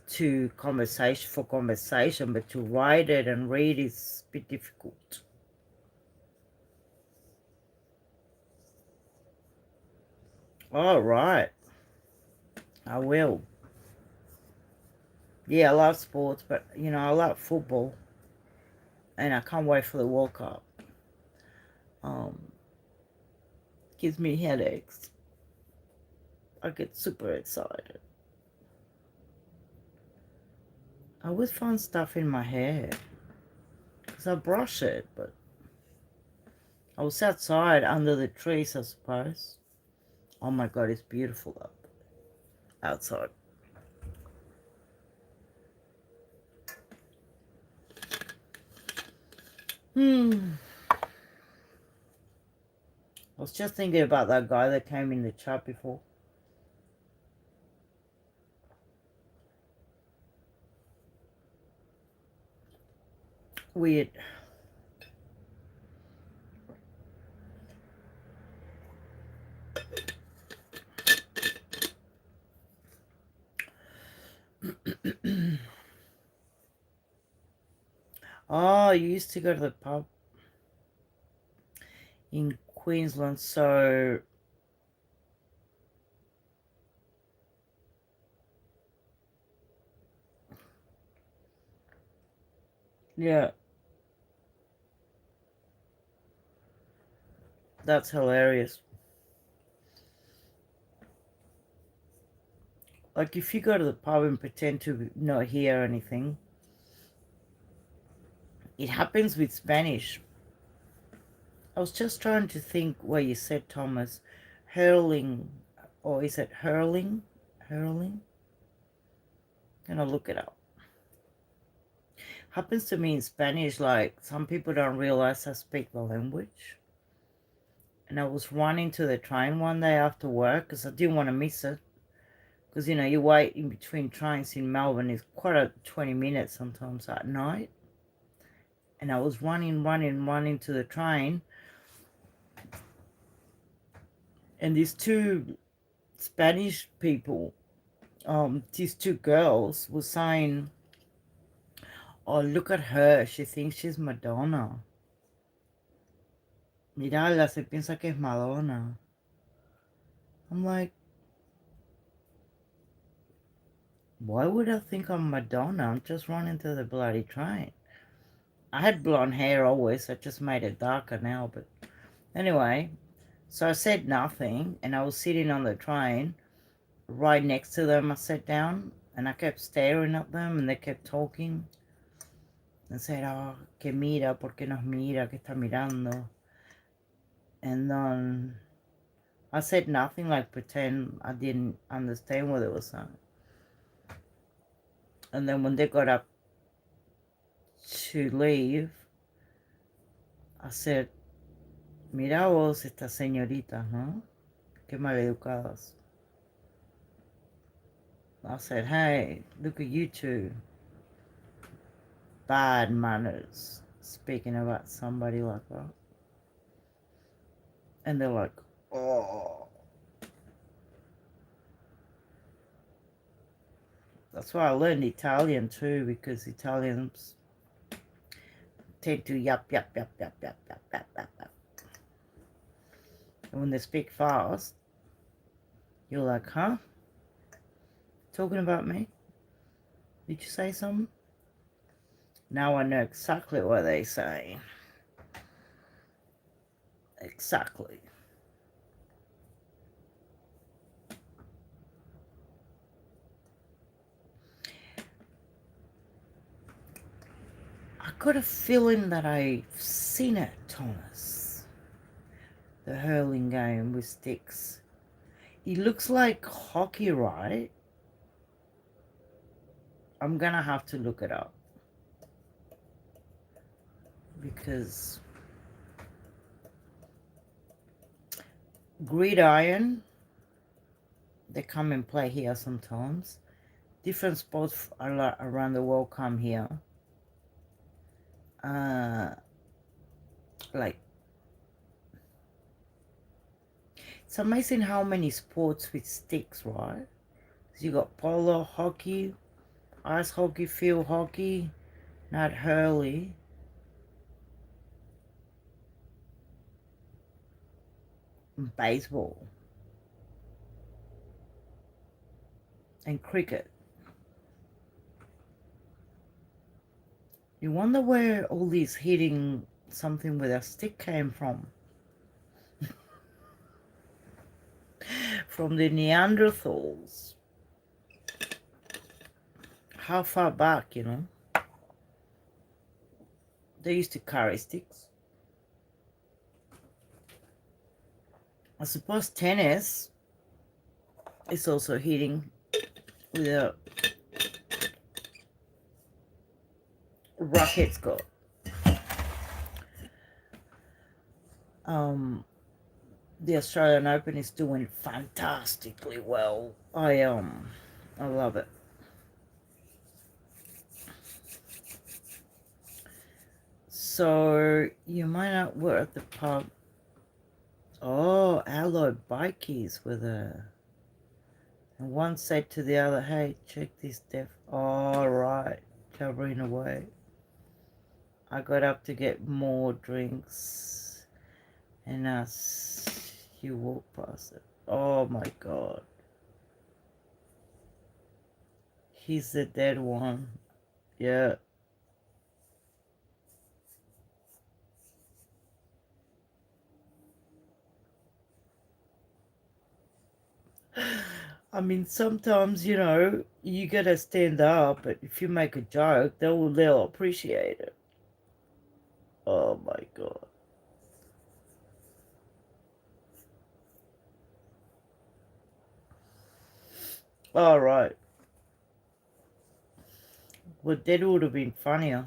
to conversation for conversation, but to write it and read is a bit difficult. All right, I will. Yeah, I love sports, but you know, I love football, and I can't wait for the World Cup. Um, Gives me headaches. I get super excited. I always find stuff in my hair because I brush it, but I was outside under the trees, I suppose. Oh my God, it's beautiful up outside. Hmm. I was just thinking about that guy that came in the chat before. Weird. Oh, you used to go to the pub in Queensland, so yeah, that's hilarious. Like if you go to the pub and pretend to not hear anything, it happens with Spanish. I was just trying to think where you said Thomas, hurling, or is it hurling? Hurling? I'm gonna look it up. Happens to me in Spanish, like some people don't realize I speak the language. And I was running to the train one day after work because I didn't want to miss it. Because, you know, you wait in between trains in Melbourne is quite a 20 minutes sometimes at night. And I was running to the train. And these two Spanish people, these two girls were saying, oh, look at her, she thinks she's Madonna. Mirala, se piensa que es Madonna. I'm like, why would I think I'm Madonna? I'm just running to the bloody train. I had blonde hair always, I just made it darker now, but anyway, so I said nothing, and I was sitting on the train right next to them. I sat down, and I kept staring at them, and they kept talking, and said, oh, que mira, porque nos mira, que está mirando. And then I said nothing, like pretend I didn't understand what they were saying. And then when they got up to leave, I said, mira vos estas señoritas, ¿no? Qué maleducadas. I said, hey, look at you two. Bad manners. Speaking about somebody like that. And they're like, oh. That's why I learned Italian too, because Italians tend to yap, yap, yap, yap, yap, yap, yap, yap, yap. And when they speak fast, you're like, huh? Talking about me? Did you say something? Now I know exactly what they say. Exactly. I got a feeling that I've seen it, Thomas. The hurling game with sticks. It looks like hockey, right? I'm gonna have to look it up. Because gridiron, they come and play here sometimes. Different sports around the world come here. Like, it's amazing how many sports with sticks, right? So you got polo, hockey, ice hockey, field hockey, not hurley, and baseball, and cricket. You wonder where all this hitting something with a stick came from. From the Neanderthals. How far back, you know? They used to carry sticks. I suppose tennis is also hitting with a racket's got. The Australian Open is doing fantastically well. I love it. So you might not work at the pub. Oh, alloy bikies were there. And one said to the other, hey, check this def. All right, covering away. I got up to get more drinks, and as you walk past it, oh my God. He's the dead one. Yeah. I mean, sometimes, you know, you gotta stand up, but if you make a joke, they'll appreciate it. Oh my God. All right. Well, that would have been funnier.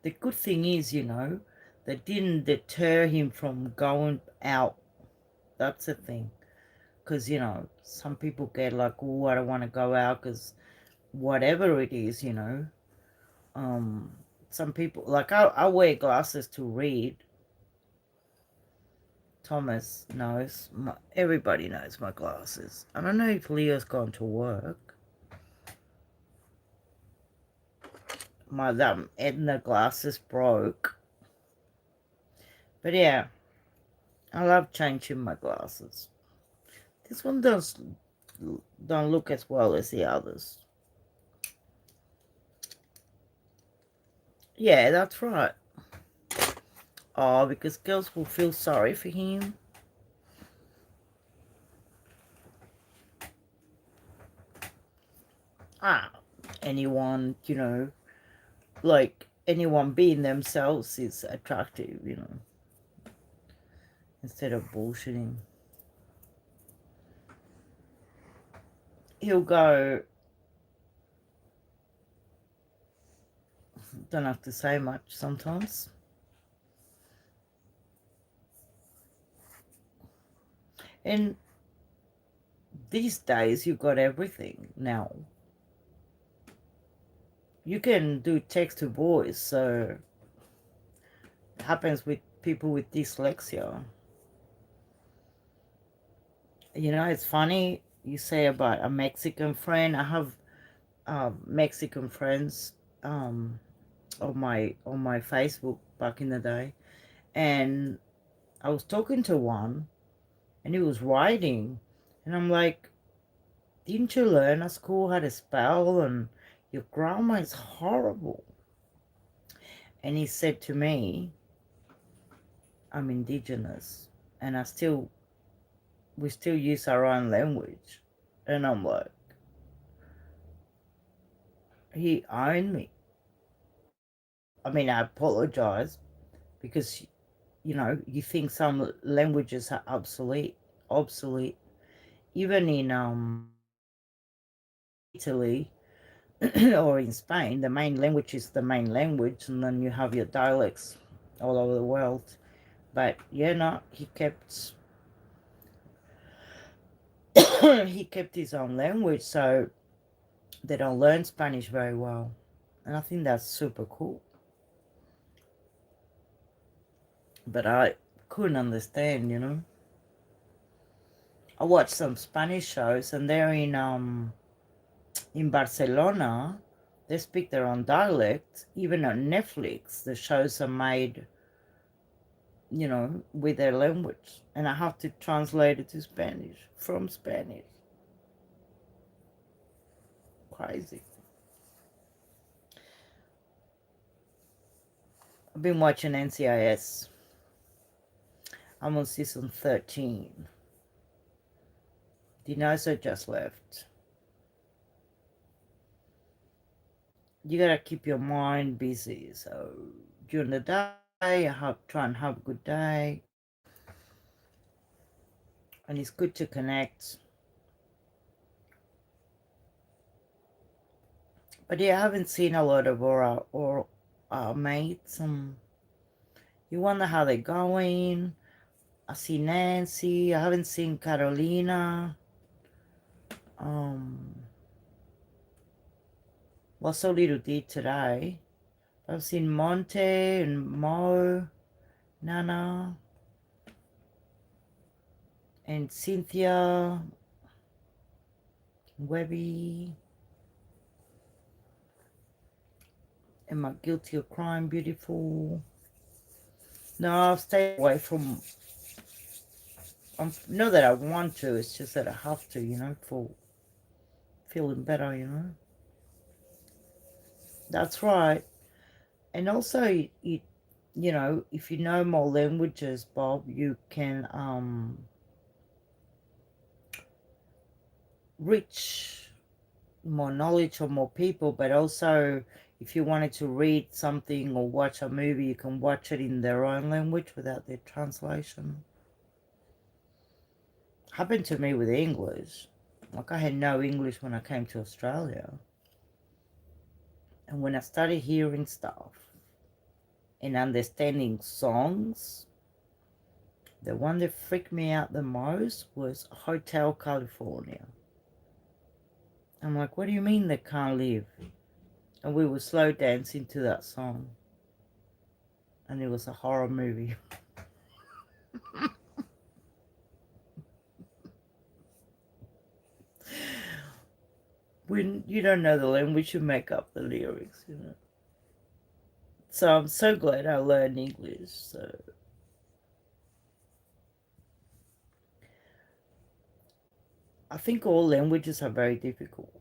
The good thing is, you know, that didn't deter him from going out. That's the thing. Because, you know, some people get like, oh, I don't want to go out because whatever it is, you know. Um, some people, like I wear glasses to read. Thomas knows. Everybody knows my glasses. I don't know if Leo's gone to work. My Edna glasses broke. But yeah, I love changing my glasses. This one don't look as well as the others. Yeah, that's right. Oh, because girls will feel sorry for him. Ah, anyone, like anyone being themselves is attractive, instead of bullshitting. He'll go, don't have to say much sometimes. And these days, you've got everything now. You can do text to voice, so it happens with people with dyslexia. It's funny you say about a Mexican friend. I have Mexican friends on my Facebook back in the day, and I was talking to one, and he was writing, and I'm like, didn't you learn at school how to spell? And your grammar is horrible. And he said to me, I'm indigenous, and we still use our own language. And I'm like, he owned me. I mean, I apologize because, you think some languages are obsolete. Even in Italy or in Spain, the main language is the main language, and then you have your dialects all over the world. But no, he kept his own language, so they don't learn Spanish very well, and I think that's super cool. But I couldn't understand. I watched some Spanish shows, and they're in Barcelona. They speak their own dialect. Even on Netflix, the shows are made, with their language, and I have to translate it to Spanish from Spanish. Crazy. I've been watching NCIS. I'm on season 13. Dinosaur just left. You gotta keep your mind busy. So during the day, try and have a good day, and it's good to connect. But yeah, I haven't seen a lot of our mates. You wonder how they're going. I see Nancy. I haven't seen Carolina. Um, well, so little did today. I've seen Monte and Mo, Nana, and Cynthia, Webby, and my Guilty of Crime, Beautiful. No, I've stayed away from. Not that I want to. It's just that I have to. For feeling better. That's right. And also, if you know more languages, Bob, you can reach more knowledge or more people. But also, if you wanted to read something or watch a movie, you can watch it in their own language without their translation. Happened to me with English. Like, I had no English when I came to Australia. And when I started hearing stuff and understanding songs, the one that freaked me out the most was Hotel California. I'm like, what do you mean they can't live? And we were slow dancing to that song. and it was a horror movie. When you don't know the language, you make up the lyrics, you know. So I'm so glad I learned English. So I think all languages are very difficult,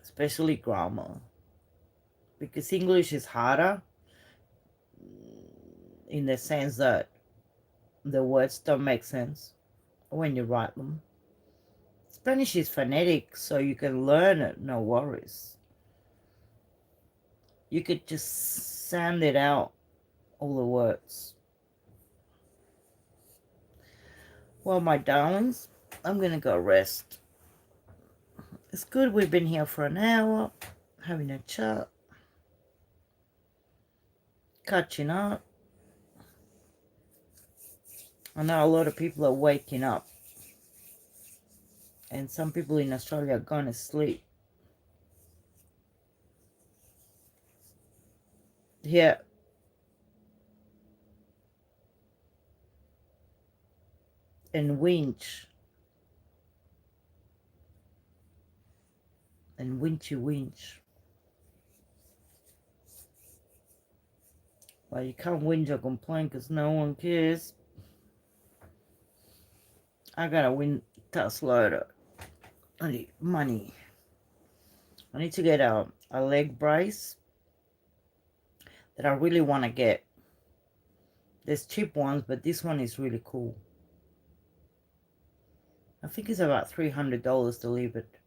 especially grammar, because English is harder in the sense that the words don't make sense when you write them. Spanish is phonetic, so you can learn it, no worries. You could just sound it out, all the words. Well, my darlings, I'm gonna go rest. It's good we've been here for an hour, having a chat, catching up. I know a lot of people are waking up, and some people in Australia are going to sleep. Yeah, and winch, and winchy winch. Well, you can't whinge or complain because no one cares. I got a win task loader. I need money. I need to get a leg brace that I really want to get. There's cheap ones, but this one is really cool. I think it's about $300 to leave it.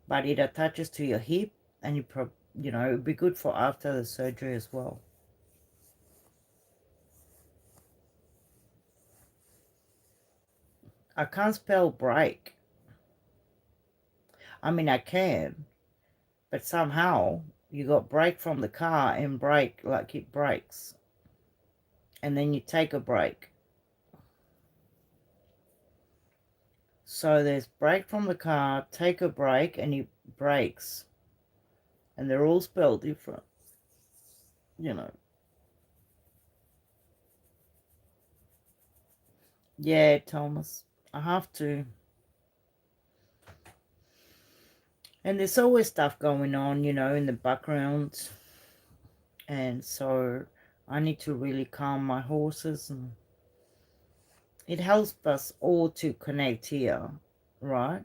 But it attaches to your hip, and you know, it'd be good for after the surgery as well. I can't spell break. I mean, I can, but somehow you got brake from the car and brake like it brakes. And then you take a break. So there's brake from the car, take a break, and it brakes. And they're all spelled different, you know. Yeah, Thomas, I have to. And there's always stuff going on, you know, in the background. And so I need to really calm my horses, and it helps us all to connect here, right?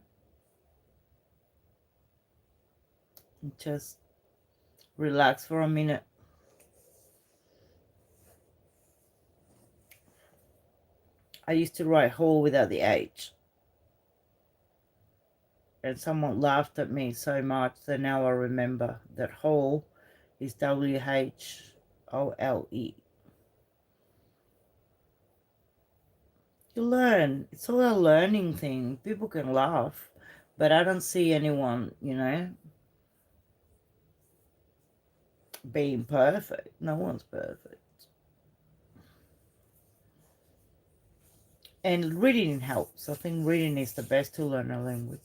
And just relax for a minute. I used to write whole without the H. And someone laughed at me so much that now I remember that whole is WHOLE. You learn. It's all a learning thing. People can laugh, but I don't see anyone, you know, being perfect. No one's perfect. And reading helps. I think reading is the best to learn a language.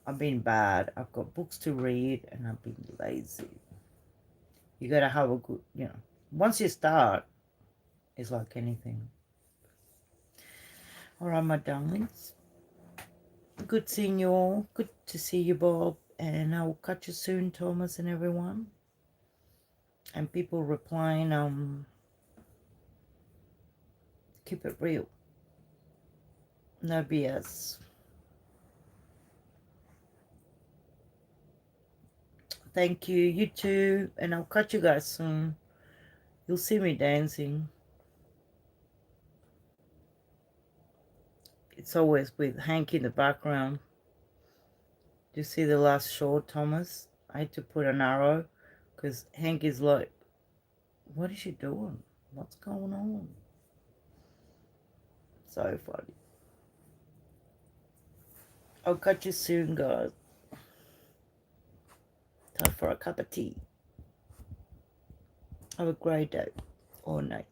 I've been bad. I've got books to read and I've been lazy. You gotta have a good, you know, once you start, it's like anything. All right, my darlings. Good seeing you all. Good to see you, Bob. And I'll catch you soon, Thomas and everyone. And people replying, keep it real. No BS. Thank you. You too. And I'll catch you guys soon. You'll see me dancing. It's always with Hank in the background. Do you see the last shot, Thomas? I had to put an arrow because Hank is like, what is she doing? What's going on? So funny. I'll catch you soon, guys. Time for a cup of tea. Have a great day or night.